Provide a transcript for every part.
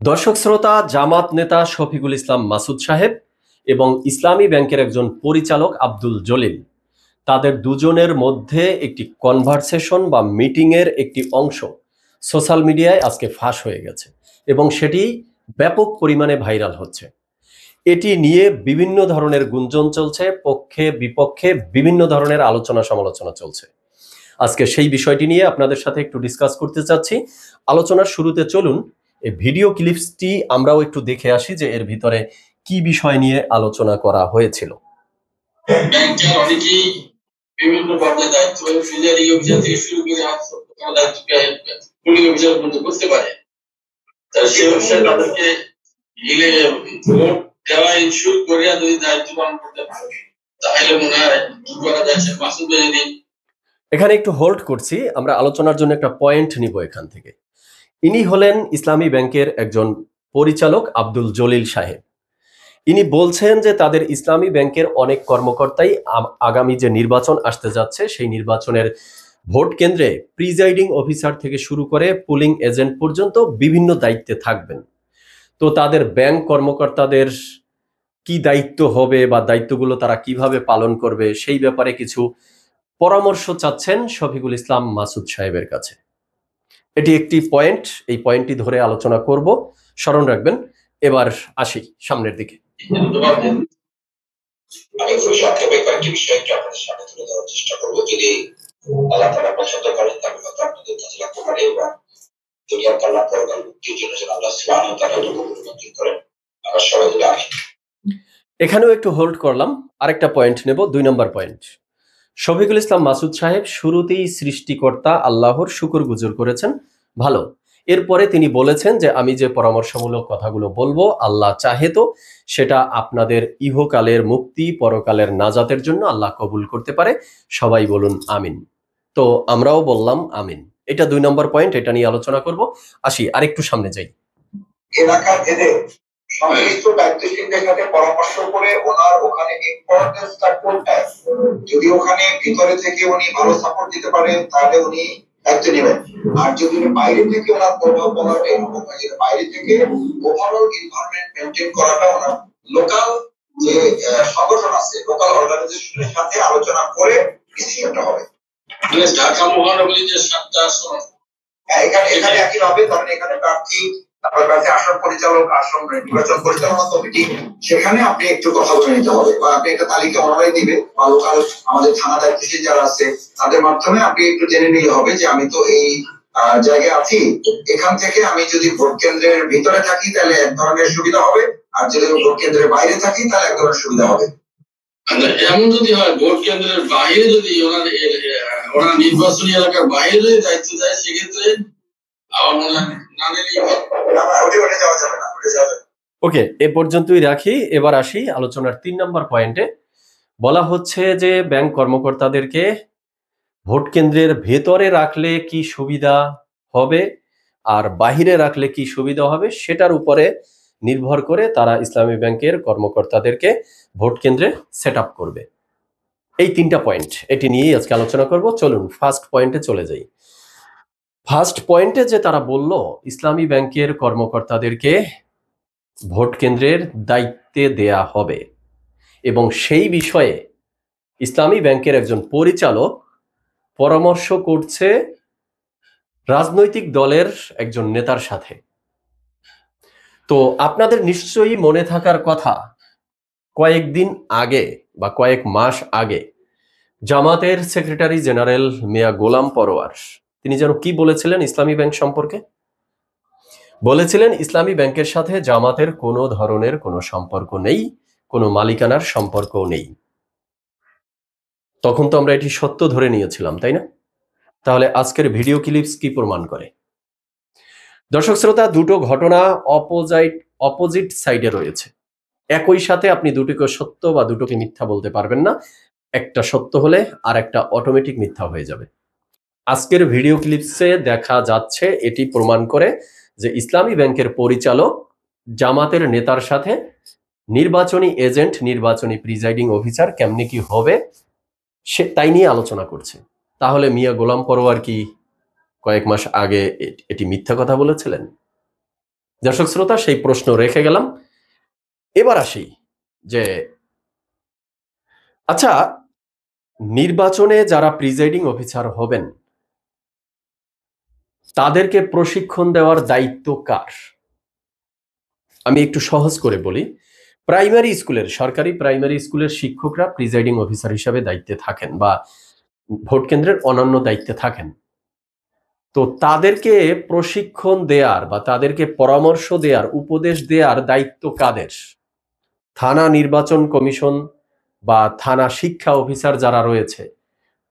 দর্শক শ্রোতা, জামাত নেতা শফিকুল ইসলাম মাসুদ সাহেব এবং ইসলামী ব্যাংকের একজন পরিচালক আব্দুল জলিল, তাদের দুজনের মধ্যে একটি কনভারসেশন বা মিটিংয়ের একটি অংশ সোশ্যাল মিডিয়ায় আজকে ফাঁস হয়ে গেছে এবং সেটি ব্যাপক পরিমাণে ভাইরাল হচ্ছে। এটি নিয়ে বিভিন্ন ধরনের গুঞ্জন চলছে, পক্ষে বিপক্ষে বিভিন্ন ধরনের আলোচনা সমালোচনা চলছে। আজকে সেই বিষয়টি নিয়ে আপনাদের সাথে একটু ডিসকাস করতে চাচ্ছি। আলোচনার শুরুতে চলুন এই ভিডিও ক্লিপসটি আমরাও একটু দেখে আসি যে এর ভিতরে কি বিষয় নিয়ে আলোচনা করা হয়েছিল। ব্যাংকের অনেকেই বিভিন্ন পর্যায়ে দায়িত্ব ফিজারি অফিসার থেকে শুরু করে দায়িত্বকে পুলিশ অফিসার পর্যন্ত করতে পারে। সে অবস্থায় তাদেরকে ভোট দেওয়া ইনশিওর করে যদি দায়িত্ব পালন করতে পারে তাহলে মনে হয় কি করা যায়। সে মাসুদ ভাই যদি এখানে একটু হোল্ড করছি, আমরা আলোচনার জন্য একটা পয়েন্ট নিব এখান থেকে। ইনি হলেন ইসলামী ব্যাংকের একজন পরিচালক আব্দুল জলিল সাহেব। ইনি বলছেন যে তাদের ইসলামী ব্যাংকের অনেক কর্মকর্তাই আগামী যে নির্বাচন আসতে যাচ্ছে সেই নির্বাচনের ভোট কেন্দ্রে প্রিজাইডিং অফিসার থেকে শুরু করে পুলিং এজেন্ট পর্যন্ত বিভিন্ন দায়িত্বে থাকবেন। তো তাদের ব্যাংক কর্মকর্তাদের কি দায়িত্ব হবে বা দায়িত্বগুলো তারা কিভাবে পালন করবে সেই ব্যাপারে কিছু পরামর্শ চাচ্ছেন শফিকুল ইসলাম মাসুদ সাহেবের কাছে। এটি একটি পয়েন্ট, এই পয়েন্টটি ধরে আলোচনা করব, স্মরণ রাখবেন। এবার আসি সামনের দিকে। আমি খুব সংক্ষেপে কয়েকটি বিষয়কে আপনাদের সামনে তুলে ধরার চেষ্টা করবো। যদি আল্লাহ তাআলা পছন্দ করেন তাহলে হয়তো আপনাদের কাছে লাগতে পারে এবং দুনিয়ার কল্যাণ পরকাল মুক্তির জন্য যেন আল্লাহ সুবহানাহু ওয়া তাআলা কবুল মঞ্জুর করেন। আমরা সবাই বলি আমিন। এখানেও একটু হোল্ড করলাম, আরেকটা পয়েন্ট নেব, 2 নম্বর পয়েন্ট। শফিকুল ইসলাম মাসুদ সাহেব শুরুতেই সৃষ্টিকর্তা আল্লাহর শুকর গুজর করেছেন, ভালো। এরপরে তিনি বলেছেন যে আমি যে পরামর্শমূলক কথাগুলো বলবো আল্লাহ চাহে তো সেটা আপনাদের ইহকালের মুক্তি পরকালের নাজাতের জন্য আল্লাহ কবুল করতে পারে, সবাই বলুন আমিন। তো আমরাও বললাম আমিন। এটা 2 নম্বর পয়েন্ট, এটা নিয়ে আলোচনা করব। আসি আরেকটু সামনে যাই। এলাকা ভেদে সংশ্লিষ্ট দায়িত্বশীলদের সাথে পরামর্শ করে ওনার ওখানে ইম্পর্টেন্সটা কোনটায়, যদি ওখানে ভিতরে থেকে উনি ভালো সাপোর্ট দিতে পারেন তাহলে উনি দায়িত্ব নেবেন। আর যদি বাইরে থেকে ওনার প্রভাব পড়াটা এরকম হয়, বাইরে থেকে ওভারঅল এনভায়রনমেন্ট মেনটেন করাটা ওনার লোকাল যে সংগঠন আছে, লোকাল অর্গানাইজেশনের সাথে আলোচনা করে ডিসিশনটা হবে। ঢাকা মহানগরী যে 7টা আসন, এখানে একইভাবে ধরেন এখানে প্রার্থী, তারপর প্রার্থী আসন পরিচালক, আসন নির্বাচন পরিচালনা কমিটি, সেখানে আপনি একটু কথা বলে নিতে হবে বা আপনি একটা তালিকা ওনারাই দিবে বা লোকাল আমাদের থানা দায়িত্বশীল যারা আছে তাদের মাধ্যমে আপনি একটু জেনে নিলে হবে যে আমি তো এই জায়গায় আছি, এখান থেকে আমি যদি ভোট কেন্দ্রের ভিতরে থাকি তাহলে এক ধরনের সুবিধা হবে, আর যদি ভোট কেন্দ্রের বাইরে থাকি তাহলে এক ধরনের সুবিধা হবে। এমন যদি হয় ভোট কেন্দ্রের বাইরে যদি ওনার নির্বাচনী এলাকার বাইরে যদি দায়িত্ব দেয় সেক্ষেত্রে আমার মনে হয় ওকে, এ পর্যন্তই রাখি। এবার আসি আলোচনার 3 নম্বর পয়েন্টে। বলা হচ্ছে যে ব্যাংক কর্মকর্তাদেরকে ভোট কেন্দ্রের ভেতরে রাখলে কি সুবিধা হবে আর বাহিরে রাখলে কি সুবিধা হবে সেটার উপরে নির্ভর করে তারা ইসলামী ব্যাংকের কর্মকর্তাদেরকে ভোট কেন্দ্রে সেট আপ করবে। এই 3টা পয়েন্ট, এটি নিয়েই আজকে আলোচনা করব। চলুন ফার্স্ট পয়েন্টে চলে যাই। ফার্স্ট পয়েন্টে যে তারা বলল ইসলামী ব্যাংকের কর্মকর্তাদেরকে ভোট কেন্দ্রের দায়িত্বে দেয়া হবে এবং সেই বিষয়ে ইসলামী ব্যাংকের একজন পরিচালক পরামর্শ করছে রাজনৈতিক দলের একজন নেতার সাথে। তো আপনাদের নিশ্চয়ই মনে থাকার কথা, কয়েকদিন আগে বা কয়েক মাস আগে জামাতের সেক্রেটারি জেনারেল মিয়া গোলাম পরোয়ার তিনি যেন কি বলেছিলেন ইসলামী ব্যাংক সম্পর্কে? বলেছিলেন ইসলামী ব্যাংকের সাথে জামাতের কোনো ধরনের কোনো সম্পর্ক নেই, কোনো মালিকানার সম্পর্কও নেই। তখন তো আমরা এটি সত্য ধরে নিয়েছিলাম, তাই না? তাহলে আজকের ভিডিও ক্লিপস কি প্রমাণ করে? দর্শক শ্রোতা, দুটো ঘটনা অপোজিট সাইডে রয়েছে। একই সাথে আপনি দুটোকে সত্য বা দুটোকে মিথ্যা বলতে পারবেন না। একটা সত্য হলে আর একটা অটোমেটিক মিথ্যা হয়ে যাবে। আজকের ভিডিও ক্লিপসে দেখা যাচ্ছে এটি প্রমাণ করে যে ইসলামী ব্যাংকের পরিচালক জামাতের নেতার সাথে নির্বাচনী এজেন্ট, নির্বাচনী প্রিজাইডিং অফিসার কেমনে কি হবে সে তাই নিয়ে আলোচনা করছে। তাহলে মিয়া গোলাম পরোয়ার কি কয়েক মাস আগে এটি মিথ্যা কথা বলেছিলেন? দর্শক শ্রোতা, সেই প্রশ্ন রেখে গেলাম। এবার আসি যে আচ্ছা, নির্বাচনে যারা প্রিজাইডিং অফিসার হবেন তাদেরকে প্রশিক্ষণ দেওয়ার দায়িত্ব কার? আমি একটু সহজ করে বলি। প্রাইমারি স্কুলের, সরকারি প্রাইমারি স্কুলের শিক্ষকরা প্রিজাইডিং অফিসার হিসাবে দায়িত্বে থাকেন বা ভোট কেন্দ্রের অন্যান্য দায়িত্বে থাকেন। তো তাদেরকে প্রশিক্ষণ দেওয়ার বা তাদেরকে পরামর্শ দেওয়ার, উপদেশ দেওয়ার দায়িত্ব কাদের? থানা নির্বাচন কমিশন বা থানা শিক্ষা অফিসার যারা রয়েছে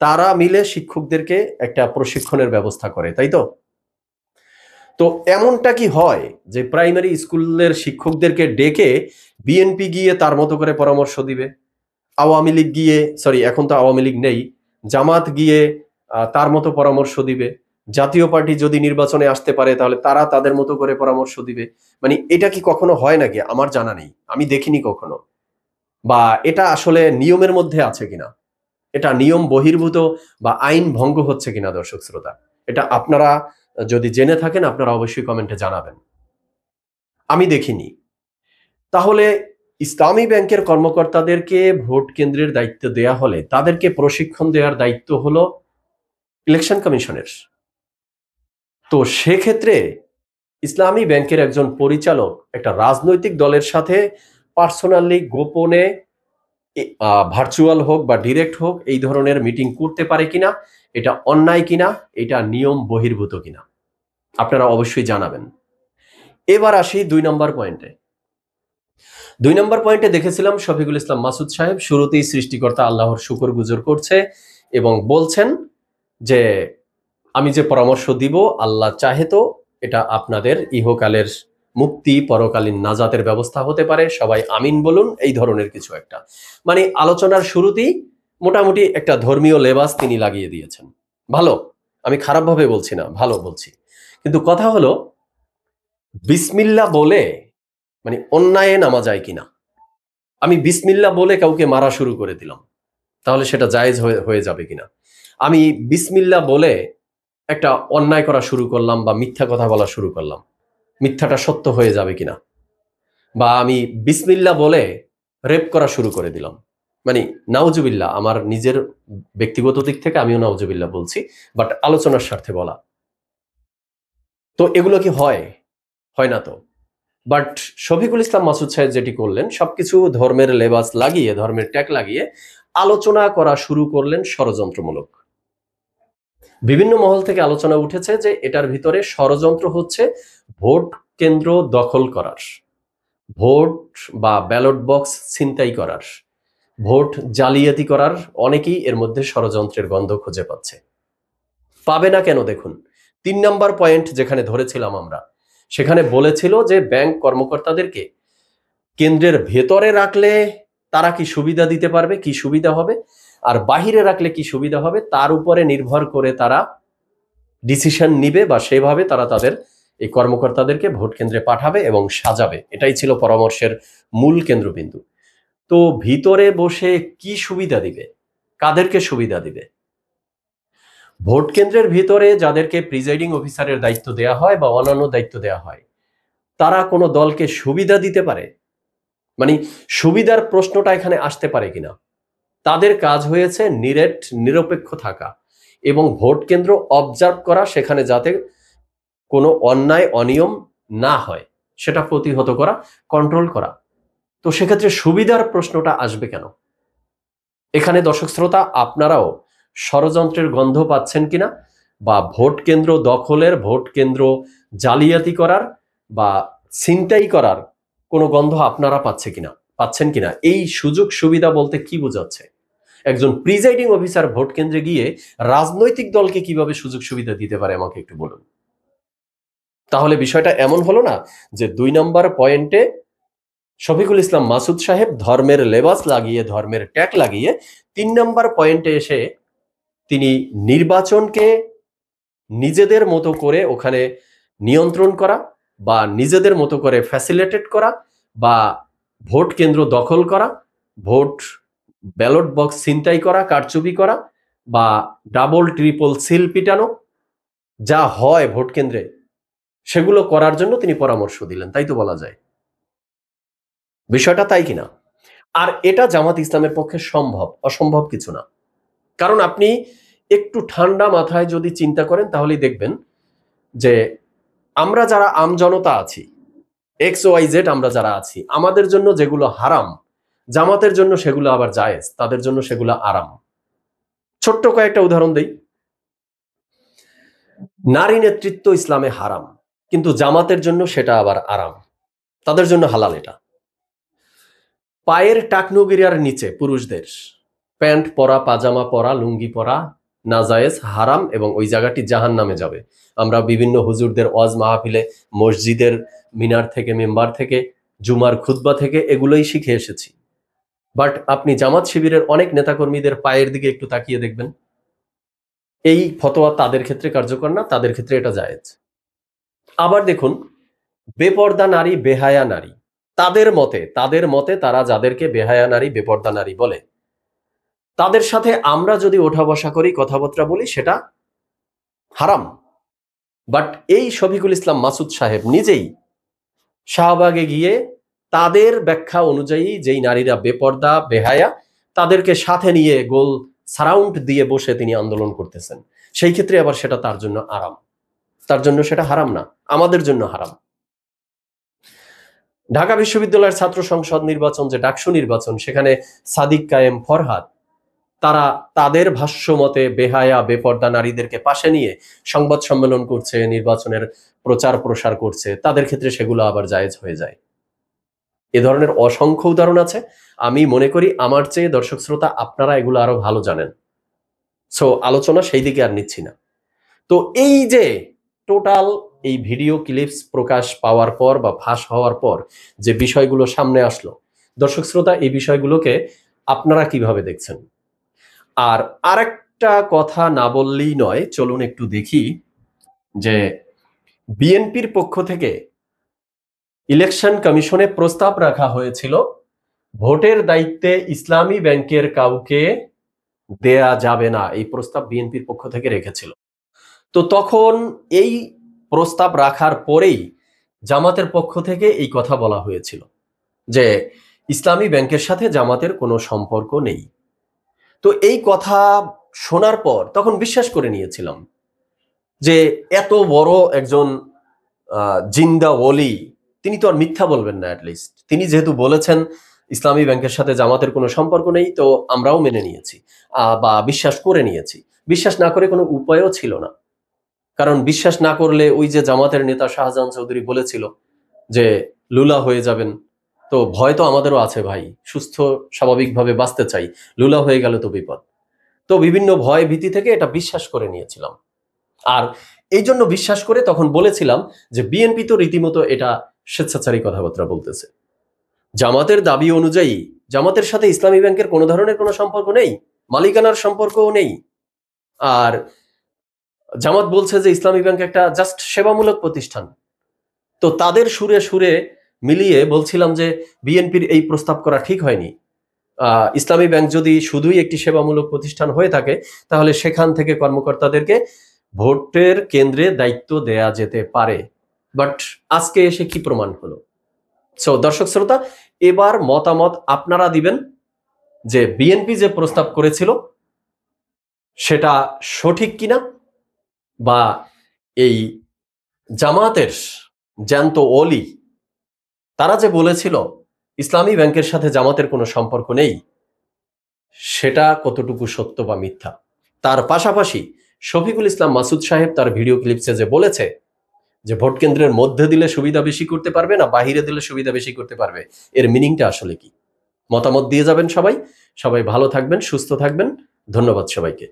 তারা মিলে শিক্ষকদেরকে একটা প্রশিক্ষণের ব্যবস্থা করে, তাই তো? তো এমনটা কি হয় যে প্রাইমারি স্কুলের শিক্ষকদেরকে ডেকে বিএনপি গিয়ে তার মতো করে পরামর্শ দিবে, আওয়ামী লীগ গিয়ে, সরি এখন তো আওয়ামী লীগ নেই, জামাত গিয়ে তার মতো পরামর্শ দিবে, জাতীয় পার্টি যদি নির্বাচনে আসতে পারে তাহলে তারা তাদের মতো করে পরামর্শ দিবে? মানে এটা কি কখনো হয় নাকি? আমার জানা নেই, আমি দেখিনি কখনো। বা এটা আসলে নিয়মের মধ্যে আছে কিনা, এটা নিয়ম বহির্ভূত বা আইন ভঙ্গ হচ্ছে কিনা? দর্শক শ্রোতা, এটা আপনারা যদি জেনে থাকেন আপনারা অবশ্যই কমেন্টে জানাবেন। আমি দেখিনি। তাহলে ইসলামী ব্যাংকের কর্মকর্তাদেরকে ভোট কেন্দ্রের দায়িত্ব দেয়া হলে তাদেরকে প্রশিক্ষণ দেওয়ার দায়িত্ব হলো ইলেকশন কমিশনের। তো সেক্ষেত্রে ইসলামী ব্যাংকের একজন পরিচালক একটা রাজনৈতিক দলের সাথে পার্সোনালি গোপনে ভার্চুয়াল হোক বা ডিরেক্ট হোক এই ধরনের মিটিং করতে পারে কিনা, এটা অন্যায় কিনা, এটা নিয়ম বহির্ভূত কিনা, আপনারা অবশ্যই জানাবেন। এবার আসি 2 নম্বর পয়েন্টে। 2 নম্বর পয়েন্টে দেখেছিলাম শফিকুল ইসলাম মাসুদ সাহেব শুরুতেই সৃষ্টিকর্তা আল্লাহর শুকর গুজর করছে এবং বলছেন যে আমি যে পরামর্শ দিব আল্লাহ চাহে তো এটা আপনাদের ইহকালের মুক্তি, পরকালীন নাজাতের ব্যবস্থা হতে পারে, সবাই আমিন বলুন, এই ধরনের কিছু একটা। মানে আলোচনার শুরুতেই মোটামুটি একটা ধর্মীয় লেবাস তিনি লাগিয়ে দিয়েছেন। ভালো, আমি খারাপভাবে বলছি না, ভালো বলছি। কিন্তু কথা হলো বিসমিল্লাহ বলে মানে অন্যায়ে নামা যায় কিনা? আমি বিসমিল্লাহ বলে কাউকে মারা শুরু করে দিলাম, তাহলে সেটা জায়েজ হয়ে যাবে কিনা? আমি বিসমিল্লাহ বলে একটা অন্যায় করা শুরু করলাম বা মিথ্যা কথা বলা শুরু করলাম, মিথ্যাটা সত্য হয়ে যাবে কিনা? বা আমি বিসমিল্লাহ বলে রেপ করা শুরু করে দিলাম, মানে নাউজুবিল্লাহ, আমার নিজের ব্যক্তিগত দিক থেকে আমিও নাউজুবিল্লাহ বলছি, বাট আলোচনার স্বার্থে বলা। তো এগুলো কি হয়? হয় না তো। বাট শফিকুল ইসলাম মাসুদ সাহেব যেটি করলেন, সবকিছু ধর্মের লেবাস লাগিয়ে, ধর্মের ট্যাগ লাগিয়ে আলোচনা করা শুরু করলেন ষড়যন্ত্রমূলক। বিভিন্ন মহল থেকে আলোচনা উঠেছে যে এটার ভিতরে ষড়যন্ত্র হচ্ছে ভোট কেন্দ্র দখল করার, ভোট বা ব্যালট বক্স ছিনতাই করার, ভোট জালিয়াতি করার। অনেকেই এর মধ্যে ষড়যন্ত্রের গন্ধ খুঁজে পাচ্ছে। পাবে না কেন? দেখুন 3 নাম্বার পয়েন্ট যেখানে ধরেছিলাম আমরা, সেখানে বলেছিল যে ব্যাংক কর্মকর্তাদেরকে কেন্দ্রের ভেতরে রাখলে তারা কি সুবিধা দিতে পারবে, কি সুবিধা হবে, আর বাহিরে রাখলে কি সুবিধা হবে, তার উপরে নির্ভর করে তারা ডিসিশন নিবে বা সেভাবে তারা তাদের এই কর্মকর্তাদেরকে ভোট কেন্দ্রে পাঠাবে এবং সাজাবে। এটাই ছিল পরামর্শের মূল কেন্দ্রবিন্দু। তো ভিতরে বসে কি সুবিধা দিবে, কাদেরকে সুবিধা দিবে? ভোট কেন্দ্রের ভিতরে যাদেরকে প্রিজাইডিং অফিসারের দায়িত্ব দেয়া হয় বা অন্যান্য দায়িত্ব দেয়া হয় তারা কোনো দলকে সুবিধা দিতে পারে? মানে সুবিধার প্রশ্নটা এখানে আসতে পারে কিনা? তাদের কাজ হয়েছে নিরপেক্ষ থাকা এবং ভোট কেন্দ্র অবজার্ভ করা, সেখানে যাতে কোনো অন্যায় অনিয়ম না হয় সেটা প্রতিহত করা, কন্ট্রোল করা। তো সেক্ষেত্রে সুবিধার প্রশ্নটা আসবে কেন? এখানে দর্শক শ্রোতা আপনারাও ষড়যন্ত্রের গন্ধ পাচ্ছেন কিনা, বা ভোট কেন্দ্র দখলের, ভোট কেন্দ্র জালিয়াতি করার বা ছিনতাই করার কোনো গন্ধ আপনারা পাচ্ছেন কিনা? এই সুযোগ সুবিধা বলতে কি বোঝাচ্ছে? একজন প্রিজাইডিং অফিসার ভোট কেন্দ্রে গিয়ে রাজনৈতিক দলকে কিভাবে সুযোগ সুবিধা দিতে পারে আমাকে একটু বলুন। তাহলে বিষয়টা এমন হলো না যে 2 নম্বর পয়েন্টে শফিকুল ইসলাম মাসুদ সাহেব ধর্মের লেবাস লাগিয়ে, ধর্মের ট্যাগ লাগিয়ে 3 নম্বর পয়েন্টে এসে তিনি নির্বাচনকে নিজেদের মতো করে ওখানে নিয়ন্ত্রণ করা বা নিজেদের মতো করে ফ্যাসিলিটেট করা বা ভোট কেন্দ্র দখল করা, ভোট ব্যালট বক্স ছিনতাই করা, কারচুপি করা বা ডাবল ট্রিপল সিল পিটানো, যা হয় ভোট কেন্দ্রে সেগুলো করার জন্য তিনি পরামর্শ দিলেন, তাই তো বলা যায়। বিষয়টা তাই কিনা? আর এটা জামাত ইসলামের পক্ষে সম্ভব, অসম্ভব কিছু না। কারণ আপনি একটু ঠান্ডা মাথায় যদি চিন্তা করেন তাহলেই দেখবেন যে আমরা যারা আমজনতা আছি, XYZ আমরা যারা আছি, আমাদের জন্য যেগুলো হারাম, জামাতের জন্য সেগুলো আবার জায়েজ, তাদের জন্য সেগুলো আরাম। ছোট্ট কয়েকটা উদাহরণ দেই। নারী নেতৃত্ব ইসলামে হারাম, কিন্তু জামাতের জন্য সেটা আবার আরাম, তাদের জন্য হালাল। এটা পায়ের টাকনুগিরার নিচে পুরুষদের প্যান্ট পরা, পাজামা পরা, লুঙ্গি পরা নাজায়েজ, হারাম, এবং ওই জায়গাটি জাহান্নামে যাবে। আমরা বিভিন্ন হুজুরদের ওয়াজ মাহফিলে, মসজিদের মিনার থেকে, মেম্বার থেকে, জুমার খুতবা থেকে এগুলোই শিখে এসেছি। বাট আপনি জামাত শিবিরের অনেক নেতাকর্মীদের পায়ের দিকে একটু তাকিয়ে দেখবেন, এই ফতোয়া তাদের ক্ষেত্রে কার্যকর না, তাদের ক্ষেত্রে এটা জায়েজ। আবার দেখুন, বেপর্দা নারী, বেহায়া নারী, তাদের মতে তারা যাদেরকে বেহায়া নারী, বেপর্দা নারী বলে, তাদের সাথে আমরা যদি ওঠা বসা করি, কথাবার্তা বলি, সেটা হারাম। বাট এই শফিকুল ইসলাম মাসুদ সাহেব নিজেই শাহবাগে গিয়ে তাদের ব্যাখ্যা অনুযায়ী যেই নারীরা বেপর্দা, বেহায়া, তাদেরকে সাথে নিয়ে গোল সারাউন্ড দিয়ে বসে তিনি আন্দোলন করতেছেন। সেই ক্ষেত্রে আবার সেটা তার জন্য আরাম, তার জন্য সেটা হারাম না, আমাদের জন্য হারাম। ঢাকা বিশ্ববিদ্যালয়ের ছাত্র সংসদ নির্বাচন, যে ডাকসু নির্বাচন, সেখানে সাদিক কায়েম, ফরহাদ, তারা তাদের ভাষ্য মতে বেহায়া, বেপর্দা নারীদেরকে পাশে নিয়ে সংবাদ সম্মেলন করছে, নির্বাচনের প্রচার প্রসার করছে, তাদের ক্ষেত্রে সেগুলো আবার জায়েজ হয়ে যায়। এ ধরনের অসংখ্য উদাহরণ আছে। আমি মনে করি আমার চেয়ে দর্শক শ্রোতা আপনারা এগুলো আরো ভালো জানেন। সো আলোচনা সেই দিকে আর নিচ্ছি না। তো এই যে টোটাল এই ভিডিও ক্লিপস প্রকাশ পাওয়ার পর বা ফাঁস হওয়ার পর যে বিষয়গুলো সামনে আসলো, দর্শক শ্রোতা এই বিষয়গুলোকে আপনারা কিভাবে দেখছেন? আর আরেকটা কথা না বললেই নয়, চলুন একটু দেখি যে বিএনপির পক্ষ থেকে ইলেকশন কমিশনে প্রস্তাব রাখা হয়েছিল ভোটের দায়িত্বে ইসলামী ব্যাংকের কাউকে দেয়া যাবে না, এই প্রস্তাব বিএনপির পক্ষ থেকে রেখেছিল। তো তখন এই প্রস্তাব রাখার পরেই জামাতের পক্ষ থেকে এই কথা বলা হয়েছিল যে ইসলামী ব্যাংকের সাথে জামাতের কোনো সম্পর্ক নেই। তো এই কথা শোনার পর তখন বিশ্বাস করে নিয়েছিলাম যে এত বড় একজন জিন্দা ওলি, তিনি তো আর মিথ্যা বলবেন না। অ্যাটলিস্ট তিনি যেহেতু বলেছেন ইসলামী ব্যাংকের সাথে জামাতের কোনো সম্পর্ক নেই, তো আমরাও মেনে নিয়েছি বা বিশ্বাস করে নিয়েছি। বিশ্বাস না করে কোনো উপায়ও ছিল না, কারণ বিশ্বাস না করলে ওই যে জামাতের নেতা শাহজাহান চৌধুরী বলেছিল যে লুলা হয়ে যাবেন, তো ভয় তো আমাদেরও আছে ভাই, সুস্থ স্বাভাবিকভাবে বাঁচতে চাই, লুলা হয়ে গেল তো বিপদ। তো বিভিন্ন ভয় ভীতি থেকে এটা বিশ্বাস করে নিয়েছিলাম। আর এই জন্য বিশ্বাস করে তখন বলেছিলাম যে বিএনপি তো রীতিমতো এটা স্বেচ্ছাচারী কথাবার্তা বলতেছে। জামাতের দাবি অনুযায়ী জামাতের সাথে ইসলামী ব্যাংকের কোনো ধরনের কোনো সম্পর্ক নেই, মালিকানার সম্পর্কও নেই। আর জামাত বলছে যে ইসলামী ব্যাংক একটা জাস্ট সেবামূলক প্রতিষ্ঠান। তো তাদের সুরে সুরে মিলিয়ে বলছিলাম যে বিএনপির এই প্রস্তাব করা ঠিক হয়নি। ইসলামী ব্যাংক যদি শুধুই একটি সেবামূলক প্রতিষ্ঠান হয়ে থাকে, তাহলে সেখান থেকে কর্মকর্তাদেরকে ভোটের কেন্দ্রে দায়িত্ব দেয়া যেতে পারে। বাট আজকে এসে কি প্রমাণ হলো? সো দর্শক শ্রোতা, এবার মতামত আপনারা দিবেন যে বিএনপি যে প্রস্তাব করেছিল সেটা সঠিক কিনা, বা এই জামাতের জ্যান্ত ওলি তারা যে বলেছিল ইসলামী ব্যাংকের সাথে জামাতের কোনো সম্পর্ক নেই, সেটা কতটুকু সত্য বা মিথ্যা। তার পাশাপাশি শফিকুল ইসলাম মাসুদ সাহেব তার ভিডিও ক্লিপসে যে বলেছে যে ভোট কেন্দ্রের মধ্যে দিলে সুবিধা বেশি করতে পারবে না বাহিরে দিলে সুবিধা বেশি করতে পারবে, এর মিনিংটা আসলে কি? মতামত দিয়ে যাবেন সবাই। সবাই ভালো থাকবেন, সুস্থ থাকবেন। ধন্যবাদ সবাইকে।